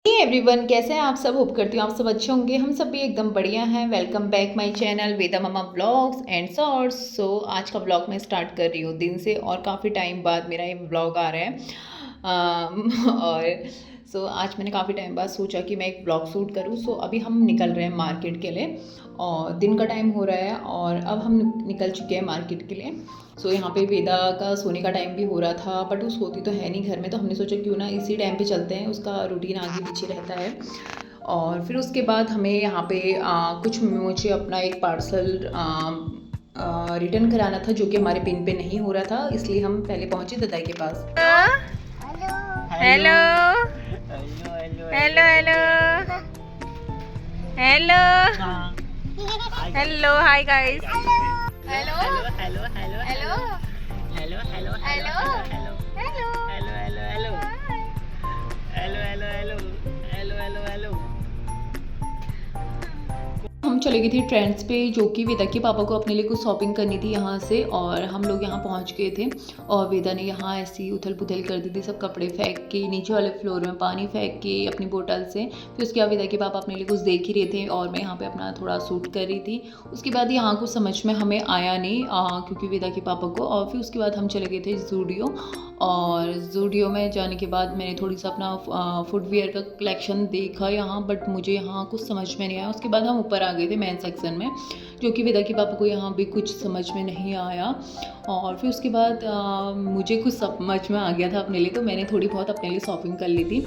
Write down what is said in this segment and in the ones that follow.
Everyone, कैसे हैं आप सब। होप करती हूँ आप सब अच्छे होंगे। हम सब भी एकदम बढ़िया हैं। Welcome back my channel Veda Mama vlogs and shorts. So आज का व्लॉग मैं स्टार्ट कर रही हूँ दिन से, और काफ़ी टाइम बाद मेरा ये व्लॉग आ रहा है। और आज मैंने काफ़ी टाइम बाद सोचा कि मैं एक व्लॉग शूट करूँ। अभी हम निकल रहे हैं मार्केट के लिए, और दिन का टाइम हो रहा है और अब हम निकल चुके हैं मार्केट के लिए। यहाँ पे वेदा का सोने का टाइम भी हो रहा था, बट वो सोती तो है नहीं घर में, तो हमने सोचा क्यों ना इसी टाइम पे चलते हैं, उसका रूटीन आगे पीछे रहता है। और फिर उसके बाद हमें यहाँ पे कुछ मुझे अपना एक पार्सल रिटर्न कराना था, जो कि हमारे पिन पे नहीं हो रहा था, इसलिए हम पहले पहुँचे ददाई के पास। Hello hello hello hello hello hi guys. Hello hello hello hello hello hello hello hello hello hello hello hello hello. हम चले गए थे ट्रेंड्स पे, जो कि वेदा के पापा को अपने लिए कुछ शॉपिंग करनी थी यहाँ से, और हम लोग यहाँ पहुँच गए थे। और वेदा ने यहाँ ऐसी उथल पुथल कर दी थी, सब कपड़े फेंक के नीचे वाले फ्लोर में पानी फेंक के अपनी बोतल से। फिर उसके बाद वेदा के पापा अपने लिए कुछ देख ही रहे थे और मैं यहाँ पे अपना थोड़ा शूट कर रही थी। उसके बाद यहाँ कुछ समझ में हमें आया नहीं, क्योंकि वेदा के पापा को। और फिर उसके बाद हम चले गए थे ज़ूडियो, और ज़ूडियो में जाने के बाद मैंने थोड़ी सा अपना फुटवियर का कलेक्शन देखा यहाँ, बट मुझे यहाँ कुछ समझ में नहीं आया। उसके बाद हम ऊपर आ गए थे मेन सेक्शन में, जो कि वेदा के पापा को यहाँ भी कुछ समझ में नहीं आया। और फिर उसके बाद मुझे कुछ समझ में आ गया था अपने लिए, तो मैंने थोड़ी बहुत अपने लिए शॉपिंग कर ली थी।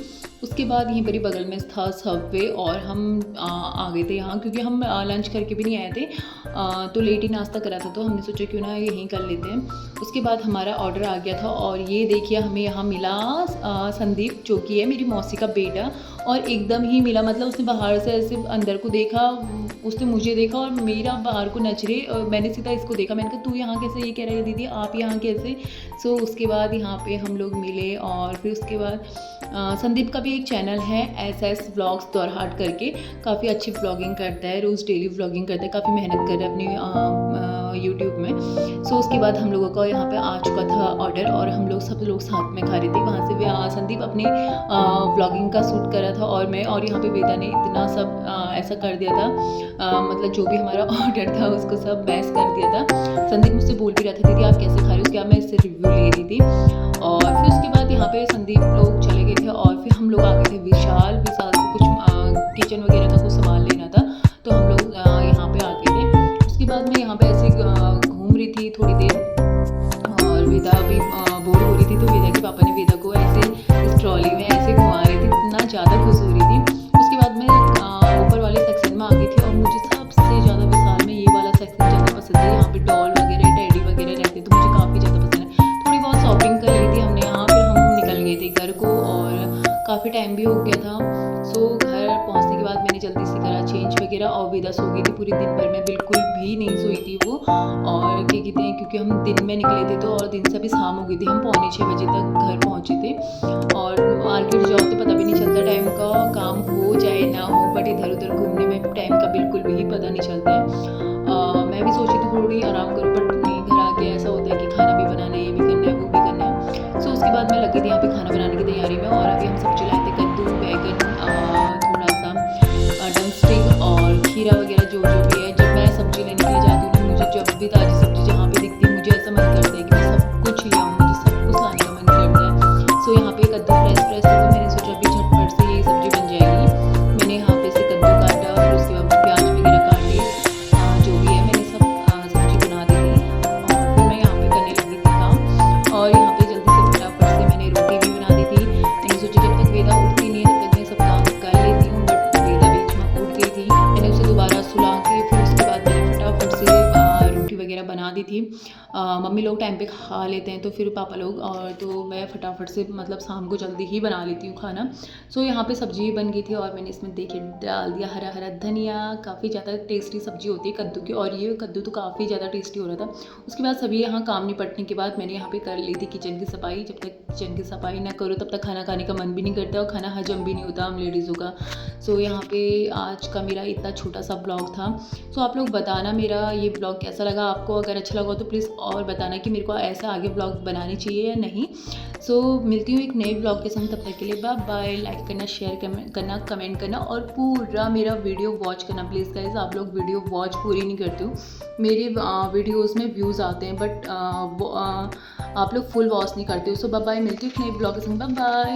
उसके बाद यहीं पर ही बगल में था सबवे, और हम आ गए थे यहाँ, क्योंकि हम लंच करके भी नहीं आए थे, तो लेट ही नाश्ता करा था, तो हमने सोचा क्यों ना यहीं कर लेते हैं। उसके बाद हमारा ऑर्डर आ गया था, और ये देखिए हमें यहाँ मिला संदीप, जो कि है मेरी मौसी का बेटा। और एकदम ही मिला, मतलब उसने बाहर से ऐसे अंदर को देखा, उसने मुझे देखा और मेरा बाहर को नजरे, मैंने सीधा इसको देखा। मैंने कहा तू यहाँ कैसे, ये कह रही है दीदी आप यहाँ कैसे। उसके बाद यहाँ पे हम लोग मिले, और फिर उसके बाद संदीप का भी एक चैनल है SS व्लॉग्स द्वारहाट करके, काफ़ी अच्छी व्लॉगिंग करता है, रोज़ डेली व्लॉगिंग करता है, काफ़ी मेहनत कर रहा है अपनी यूट्यूब में। उसके बाद हम लोगों का यहाँ पे आ चुका था ऑर्डर, और हम लोग सब लोग साथ में खा रहे थे। वहाँ से भी संदीप अपने व्लॉगिंग का शूट कर रहा था, और मैं, और यहाँ पे वेदा ने इतना सब ऐसा कर दिया था, मतलब जो भी हमारा ऑर्डर था उसको सब मैश कर दिया था। संदीप मुझसे बोल भी रहा था दीदी आप कैसे खा रहे हो, क्या मैं इससे रिव्यू ले रही थी। और फिर उसके बाद यहाँ पे संदीप लोग चले गए थे, और फिर हम लोग आ गए थे विशाल से कुछ किचन वगैरह का कुछ सामान लेना था, तो हम लोग यहाँ पे आ गए थे। उसके बाद मैं यहाँ पे ऐसे घूम रही थी थोड़ी देर, और वेदा भी बोर हो रही थी, तो वेदा के पापा ने वेदा को ऐसे इस ट्रॉली में ऐसे घुमा रहे थे, इतना ज़्यादा खुश हो रही थी। उसके बाद मैं ऊपर वाले सेक्शन में आ गई थी, और मुझे सबसे ज़्यादा विशाल में ये वाला सेक्शन ज़्यादा पसंद है। यहाँ पे डॉल वगैरह टेडी वगैरह रहते हैं, तो मुझे काफ़ी ज़्यादा पसंद है। थोड़ी बहुत शॉपिंग कर ली थी हमने यहाँ, फिर हम निकल गए थे घर को, और काफ़ी टाइम भी हो गया था। घर पहुँचने के बाद मैंने जल्दी से करा चेंज वगैरह, और वेदा सो गई थी पूरी दिन भर में, बिल्कुल भी नहीं सोई थी वो। और क्या कहते हैं, क्योंकि हम दिन में निकले थे, तो और दिन से अभी शाम हो गई थी, हम 5:45 तक घर पहुँचे थे। और मार्केट जाओ तो पता भी नहीं चलता टाइम का, काम हो चाहे ना हो, बट इधर उधर घूमने में टाइम का बिल्कुल भी पता नहीं चलता है। मैं भी सोची थी थोड़ी आराम करूँ, बट नहीं, घर आके ऐसा होता है कि खाना भी बनाना है, ये भी करना है, वो भी करना है। उसके बाद मैं लगी थी यहाँ पे खाना बनाने की तैयारी में, और अभी हम सब्जी लाए थे, कद्दू, बैगन, थोड़ा सा ड्रम स्टिक और खीरा वगैरह जो जो भी है। जब मैं सब्जी लेने के लिए जाती हूँ, मुझे जब भी ताज़ी सब्जी जहाँ पे दिखती है, मुझे ऐसा मन करता है कि मैं सब कुछ ले आऊँ, मुझे सब कुछ लाने का मन करता है। यहाँ पे कद्दू फ्रेश था, तो मैंने सोचा अभी झटपट से ये सब्जी बन जाएगी। मैंने यहाँ पे से कद्दू काटा, फिर उसके बाद प्याज वगैरह काटे, जो भी है मैंने सब सब्जी बना दी थी, और फिर मैं यहाँ पे करने लगी थी काम। और यहाँ पे जल्दी से फटाफट से मैंने रोटी भी बना दी थी। मैंने सोचा जब तक वेदा उठती नहीं है तब तक मैं सब काम कर लेती हूँ, बट वेदा बीच में उठ गई थी। मैंने उसे दोबारा सुला के फिर उसके बाद मैंने फटाफट से रोटी वगैरह बना दी थी। मम्मी लोग टाइम पे खा लेते हैं, तो फिर पापा लोग, और तो मैं फटाफट से मतलब शाम को जल्दी ही बना लेती हूँ खाना। यहाँ पे सब्जी बन गई थी, और मैंने इसमें देखिए डाल दिया हरा हरा धनिया। काफ़ी ज़्यादा टेस्टी सब्जी होती है कद्दू की, और ये कद्दू तो काफ़ी ज़्यादा टेस्टी हो रहा था। उसके बाद सभी यहाँ काम निपटने के बाद मैंने यहाँ पे कर ली थी किचन की सफाई। जब तक किचन की सफाई ना करो तब तक खाना खाने का मन भी नहीं करता, और खाना हजम भी नहीं होता हम लेडीज़ों का। सो यहाँ पे आज का मेरा इतना छोटा सा ब्लॉग था। सो आप लोग बताना मेरा ये ब्लॉग कैसा लगा आपको। अगर अच्छा लगा तो प्लीज़ और बताना कि मेरे को ऐसा आगे ब्लॉग बनाने चाहिए या नहीं। सो मिलती हूँ एक नए ब्लॉग के संग, तब तक के लिए बाय बाय। लाइक करना, शेयर करना, कमेंट करना और पूरा मेरा वीडियो वॉच करना प्लीज़ गाइस। आप लोग वीडियो वॉच पूरी नहीं करते हो, मेरे वीडियोस में व्यूज़ आते हैं बट आप लोग फुल वॉच नहीं करते हो। सो बाय बाय, मिलती हूँ एक नए ब्लॉग के संग, बाय बाय।